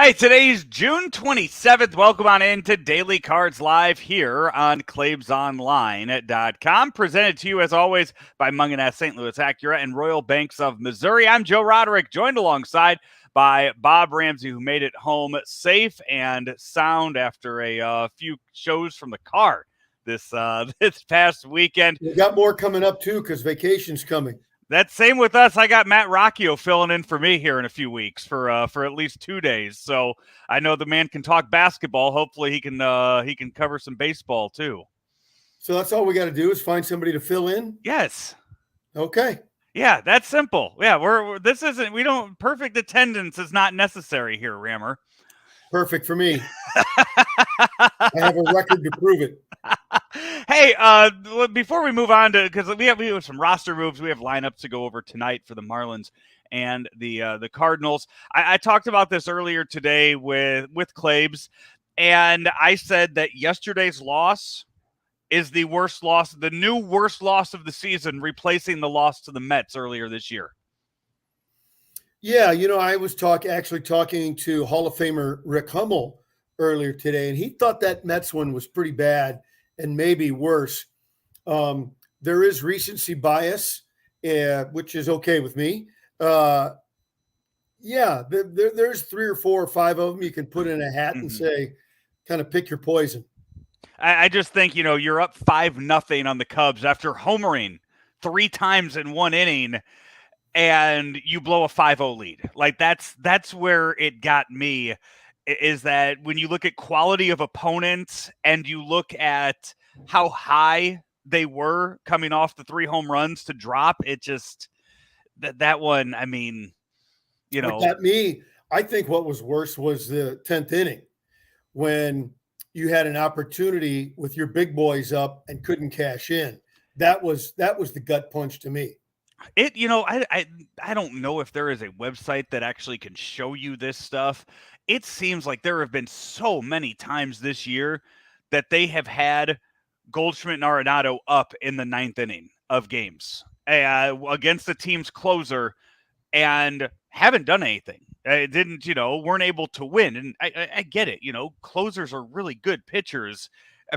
Hey, today's June 27th. Welcome on in to Daily Cards Live here on ClaibsOnline.com. Presented to you, as always, by Munganess St. Louis Acura and Royal Banks of Missouri. I'm Joe Roderick, joined alongside by Bob Ramsey, who made it home safe and sound after a few shows from the car this past weekend. We got more coming up, too, because vacation's coming. That's same with us. I got Matt Rocchio filling in for me here in a few weeks for at least 2 days. So I know the man can talk basketball. Hopefully he can cover some baseball too. So that's all we got to do is find somebody to fill in? Yes. Okay. Yeah, that's simple. Yeah, perfect attendance is not necessary here, Rammer. Perfect for me. I have a record to prove it. Hey, before we move on because we have some roster moves, we have lineups to go over tonight for the Marlins and the Cardinals. I talked about this earlier today with Claibs, and I said that yesterday's loss is the worst loss, the new worst loss of the season, replacing the loss to the Mets earlier this year. Yeah, I was talking to Hall of Famer Rick Hummel earlier today, and he thought that Mets one was pretty bad and maybe worse. There is recency bias, which is okay with me. There's 3 or 4 or 5 of them you can put in a hat and say, kind of pick your poison. I just think, you're up 5-0 on the Cubs after homering 3 times in 1 inning, and you blow a 5-0 lead. Like that's where it got me, is that when you look at quality of opponents and you look at how high they were coming off the 3 home runs to drop, it just that one, I mean, What got me, I think what was worse was the 10th inning when you had an opportunity with your big boys up and couldn't cash in. That was the gut punch to me. I don't know if there is a website that actually can show you this stuff. It seems like there have been so many times this year that they have had Goldschmidt and Arenado up in the 9th inning of games against the team's closer and haven't done anything. Weren't able to win. And I get it. Closers are really good pitchers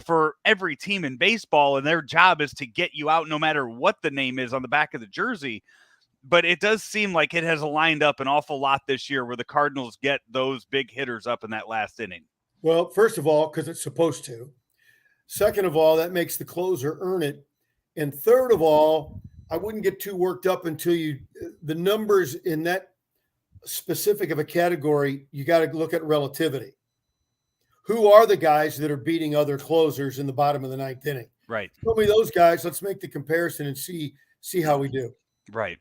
for every team in baseball, and their job is to get you out no matter what the name is on the back of the jersey. But it does seem like it has lined up an awful lot this year where the Cardinals get those big hitters up in that last inning. Well, first of all, because it's supposed to. Second of all, that makes the closer earn it. And third of all, I wouldn't get too worked up until the numbers in that specific of a category, you got to look at relativity. Who are the guys that are beating other closers in the bottom of the 9th inning? Right. Tell me those guys. Let's make the comparison and see how we do. Right.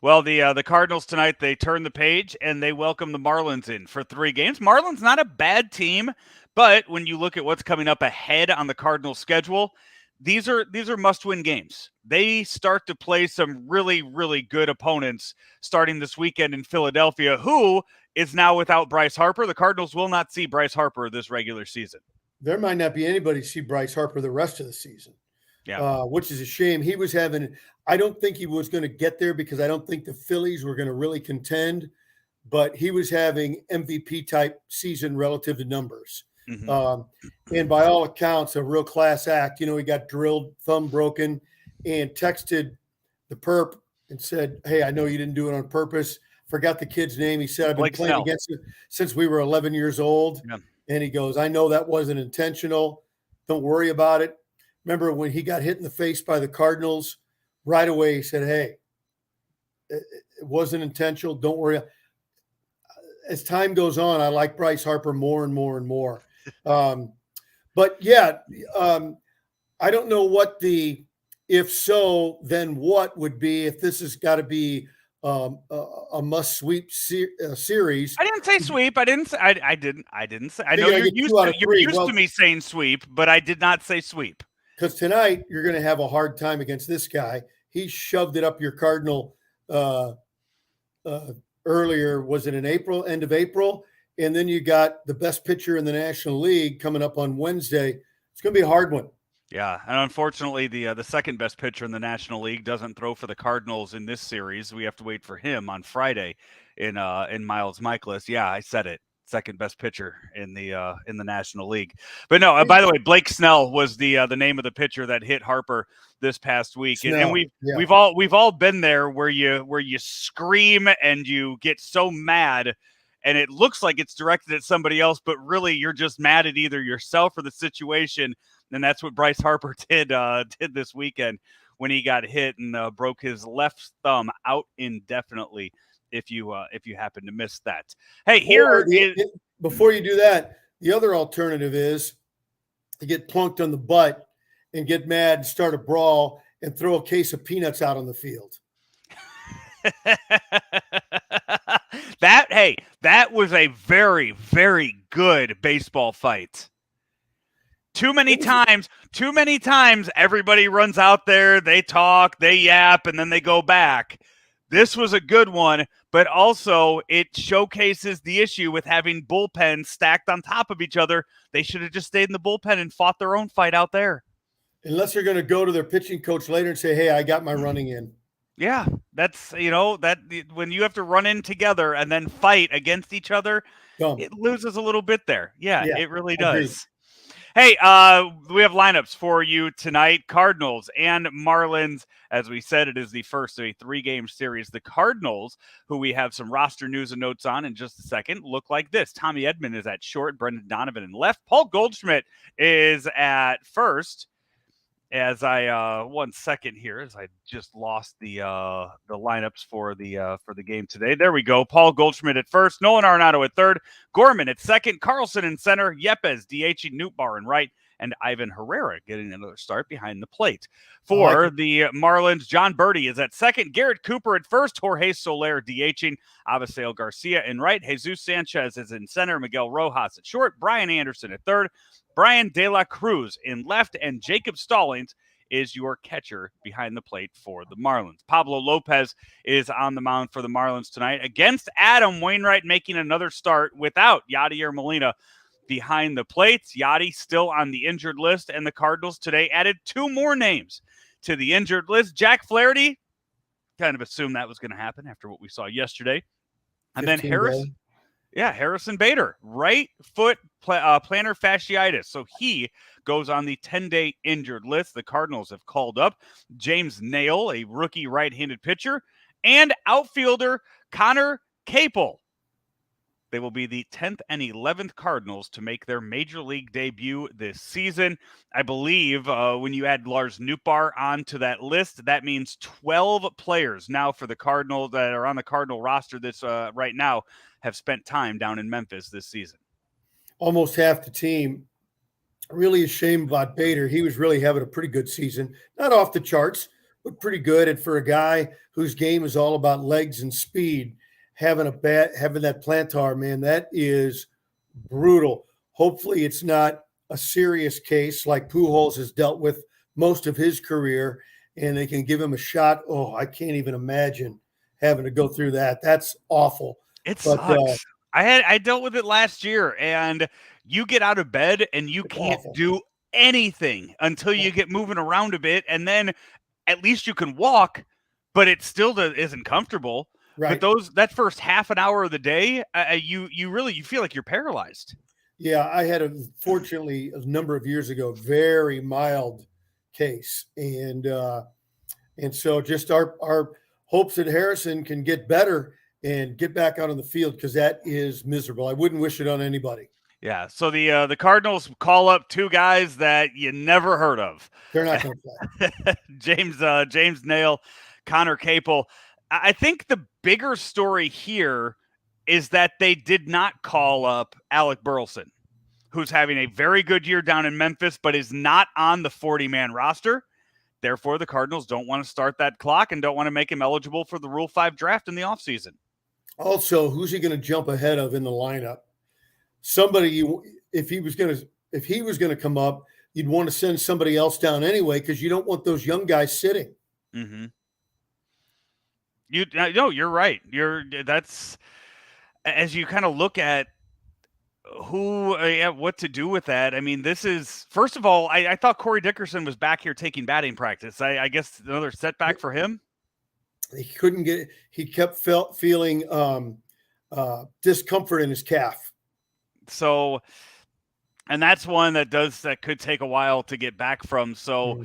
Well, the Cardinals tonight, they turn the page and they welcome the Marlins in for 3 games. Marlins not a bad team, but when you look at what's coming up ahead on the Cardinals schedule, these are must-win games. They start to play some really, really good opponents starting this weekend in Philadelphia, who is now without Bryce Harper. The Cardinals will not see Bryce Harper this regular season. There might not be anybody see Bryce Harper the rest of the season. Yeah, which is a shame. He was I don't think he was going to get there because I don't think the Phillies were going to really contend, but he was having MVP type season relative to numbers. And by all accounts, a real class act. He got drilled, thumb broken, and texted the perp and said, "Hey, I know you didn't do it on purpose." Forgot the kid's name. He said, "I've been playing against it since we were 11 years old." Yeah. And he goes, "I know that wasn't intentional. Don't worry about it." Remember when he got hit in the face by the Cardinals, right away he said, "Hey, it wasn't intentional. Don't worry." As time goes on, I like Bryce Harper more and more and more. But yeah, I don't know what if so, then what would be if this has got to be a must sweep series. I didn't say sweep. I didn't say. I know you're used to me saying sweep, but I did not say sweep. Because tonight you're going to have a hard time against this guy. He shoved it up your Cardinal earlier. Was it in April? End of April. And then you got the best pitcher in the National League coming up on Wednesday. It's going to be a hard one. Yeah, and unfortunately, the second best pitcher in the National League doesn't throw for the Cardinals in this series. We have to wait for him on Friday in Miles Michaelis. Yeah, I said it. second best pitcher in the National League. But no, by the way, Blake Snell was the name of the pitcher that hit Harper this past week. And we've all been there where you scream and you get so mad and it looks like it's directed at somebody else, but really you're just mad at either yourself or the situation. And that's what Bryce Harper did this weekend when he got hit and broke his left thumb out indefinitely. If you happen to miss that. Hey, before you do that, the other alternative is to get plunked on the butt and get mad and start a brawl and throw a case of peanuts out on the field. That was a very, very good baseball fight. Too many times, everybody runs out there, they talk, they yap, and then they go back. This was a good one, but also it showcases the issue with having bullpens stacked on top of each other. They should have just stayed in the bullpen and fought their own fight out there. Unless they're going to go to their pitching coach later and say, hey, I got my running in. Yeah, that's, that when you have to run in together and then fight against each other, it loses a little bit there. Yeah, it really does. Agreed. Hey, we have lineups for you tonight. Cardinals and Marlins. As we said, it is the first of a 3-game series. The Cardinals, who we have some roster news and notes on in just a second, look like this. Tommy Edman is at short. Brendan Donovan in left. Paul Goldschmidt is at first. As I 1 second here, as I just lost the lineups for the game today. There we go. Paul Goldschmidt at first, Nolan Arenado at third, Gorman at second, Carlson in center, Yepes DHing Nootbaar in right, and Ivan Herrera getting another start behind the plate. For the Marlins, John Birdie is at second, Garrett Cooper at first, Jorge Soler DHing, Avisail Garcia in right, Jesus Sanchez is in center, Miguel Rojas at short, Brian Anderson at third, Brian De La Cruz in left, and Jacob Stallings is your catcher behind the plate for the Marlins. Pablo Lopez is on the mound for the Marlins tonight against Adam Wainwright, making another start without Yadier Molina behind the plate. Yadi still on the injured list, and the Cardinals today added 2 more names to the injured list. Jack Flaherty, kind of assumed that was going to happen after what we saw yesterday. And then Harrison Bader, right foot plantar fasciitis. So he goes on the 10-day injured list. The Cardinals have called up James Nail, a rookie right-handed pitcher, and outfielder Connor Capel. They will be the 10th and 11th Cardinals to make their Major League debut this season. I believe when you add Lars Nootbaar onto that list, that means 12 players now for the Cardinals that are on the Cardinal roster this right now have spent time down in Memphis this season. Almost half the team. Really a shame about Bader. He was really having a pretty good season. Not off the charts, but pretty good. And for a guy whose game is all about legs and speed, having that plantar, man, that is brutal. Hopefully it's not a serious case like Pujols has dealt with most of his career, and they can give him a shot. Oh, I can't even imagine having to go through that. That's awful. It sucks. I dealt with it last year, and you get out of bed and you can't do anything until you get moving around a bit, and then at least you can walk, but it still isn't comfortable. Right. But that first half an hour of the day, you feel like you're paralyzed. Yeah, I had fortunately a number of years ago, very mild case, and so just our hopes that Harrison can get better and get back out on the field, because that is miserable. I wouldn't wish it on anybody. Yeah. So the Cardinals call up 2 guys that you never heard of. They're not going to play. James Nail, Connor Capel. I think the bigger story here is that they did not call up Alec Burleson, who's having a very good year down in Memphis, but is not on the 40-man roster. Therefore, the Cardinals don't want to start that clock and don't want to make him eligible for the Rule 5 draft in the offseason. Also, who's he going to jump ahead of in the lineup? Somebody, if he was going to come up, you'd want to send somebody else down anyway, because you don't want those young guys sitting. Mm-hmm. You're right. That's as you kind of look at what to do with that. I mean, this is, first of all, I thought Corey Dickerson was back here taking batting practice. I guess another setback for him. He couldn't get. He kept feeling discomfort in his calf. So, and that's one that could take a while to get back from. So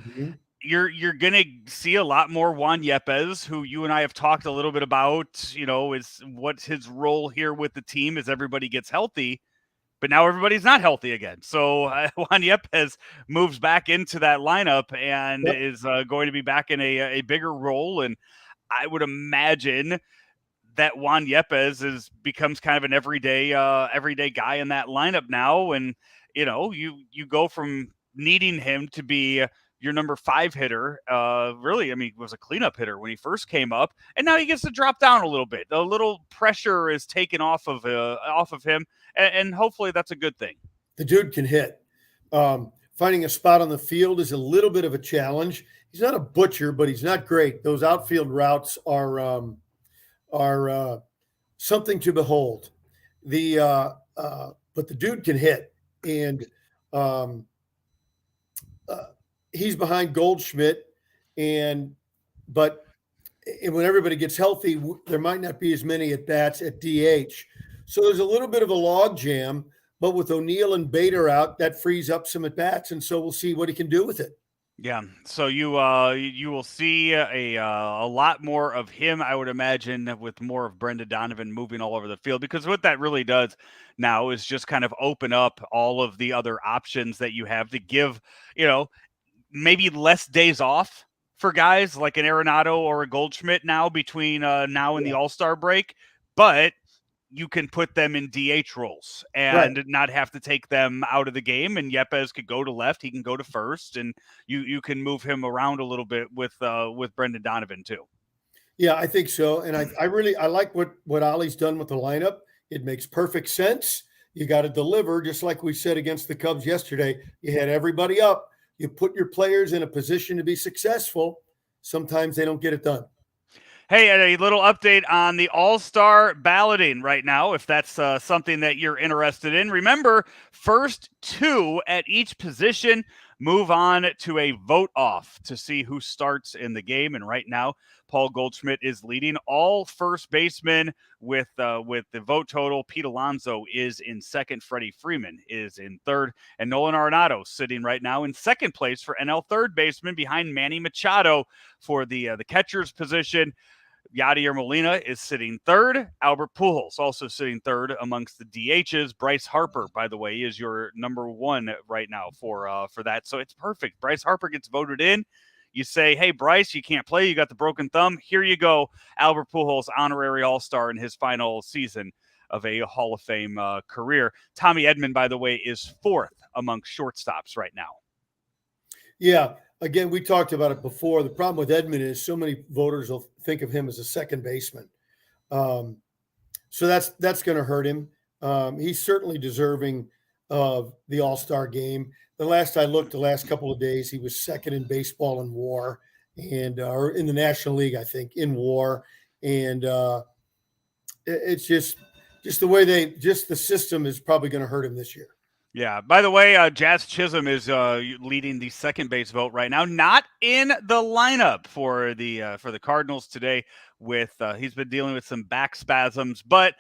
you're going to see a lot more Juan Yepez, who you and I have talked a little bit about, is what's his role here with the team as everybody gets healthy. But now everybody's not healthy again. So Juan Yepez moves back into that lineup and is going to be back in a bigger role. And I would imagine that Juan Yepez becomes kind of an everyday guy in that lineup now. And, you go from needing him to be your number 5 hitter. Really, I mean, was a cleanup hitter when he first came up, and now he gets to drop down a little bit. A little pressure is taken off of him. And hopefully that's a good thing. The dude can hit. Finding a spot on the field is a little bit of a challenge. He's not a butcher, but he's not great. Those outfield routes are something to behold. But the dude can hit, and he's behind Goldschmidt. But when everybody gets healthy, there might not be as many at bats at DH. So there's a little bit of a log jam, but with O'Neill and Bader out, that frees up some at bats, and so we'll see what he can do with it. Yeah, so you will see a lot more of him, I would imagine, with more of Brendan Donovan moving all over the field, because what that really does now is just kind of open up all of the other options that you have to give, maybe less days off for guys like an Arenado or a Goldschmidt now between now and the All-Star break, but you can put them in DH roles and not have to take them out of the game. And Yepez could go to left. He can go to first, and you can move him around a little bit with Brendan Donovan too. Yeah, I think so. And I like what Ollie's done with the lineup. It makes perfect sense. You got to deliver, just like we said against the Cubs yesterday. You had everybody up. You put your players in a position to be successful. Sometimes they don't get it done. Hey, a little update on the All-Star balloting right now, if that's something that you're interested in. Remember, first 2 at each position move on to a vote-off to see who starts in the game. And right now, Paul Goldschmidt is leading all first basemen with the vote total. Pete Alonso is in second. Freddie Freeman is in third. And Nolan Arenado sitting right now in second place for NL third baseman behind Manny Machado for the catcher's position. Yadier Molina is sitting third. Albert Pujols also sitting third amongst the DHs. Bryce Harper, by the way, is your number 1 right now for that. So it's perfect. Bryce Harper gets voted in. You say, hey, Bryce, you can't play. You got the broken thumb. Here you go. Albert Pujols, honorary All-Star in his final season of a Hall of Fame career. Tommy Edman, by the way, is 4th among shortstops right now. Yeah. Again, we talked about it before. The problem with Edman is so many voters will think of him as a second baseman. So that's going to hurt him. He's certainly deserving of the All-Star game. The last I looked, the last couple of days, he was second in baseball in WAR or in the National League, I think, in WAR. And it's just the way the system is probably going to hurt him this year. Yeah. By the way, Jazz Chisholm is leading the second base vote right now. Not in the lineup for the Cardinals today. He's been dealing with some back spasms. But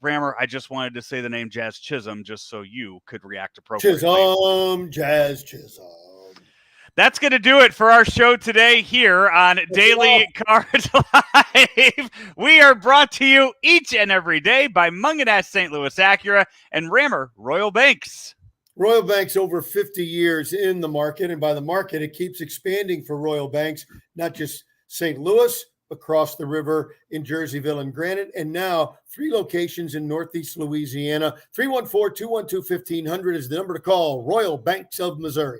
Rammer, I just wanted to say the name Jazz Chisholm just so you could react appropriately. Jazz Chisholm. That's going to do it for our show today here on Daily Cards Live. We are brought to you each and every day by Mungenast St. Louis Acura and Rammer Royal Banks. Royal Banks over 50 years in the market, and by the market, it keeps expanding for Royal Banks, not just St. Louis, across the river in Jerseyville and Granite, and now 3 locations in Northeast Louisiana. 314-212-1500 is the number to call. Royal Banks of Missouri.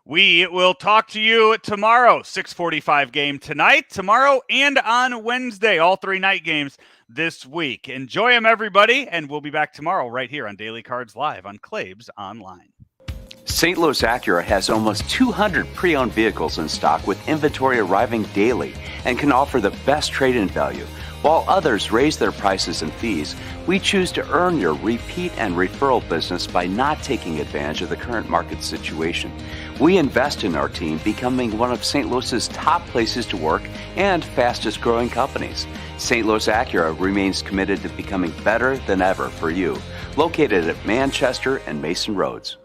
We will talk to you tomorrow, 6:45 game tonight, tomorrow, and on Wednesday, all 3 night games this week. Enjoy them, everybody, and we'll be back tomorrow right here on Daily Cards Live on Claves Online. St. Louis Acura has almost 200 pre-owned vehicles in stock with inventory arriving daily and can offer the best trade-in value. While others raise their prices and fees, we choose to earn your repeat and referral business by not taking advantage of the current market situation. We invest in our team, becoming one of St. Louis's top places to work and fastest growing companies. St. Louis Acura remains committed to becoming better than ever for you. Located at Manchester and Mason Roads.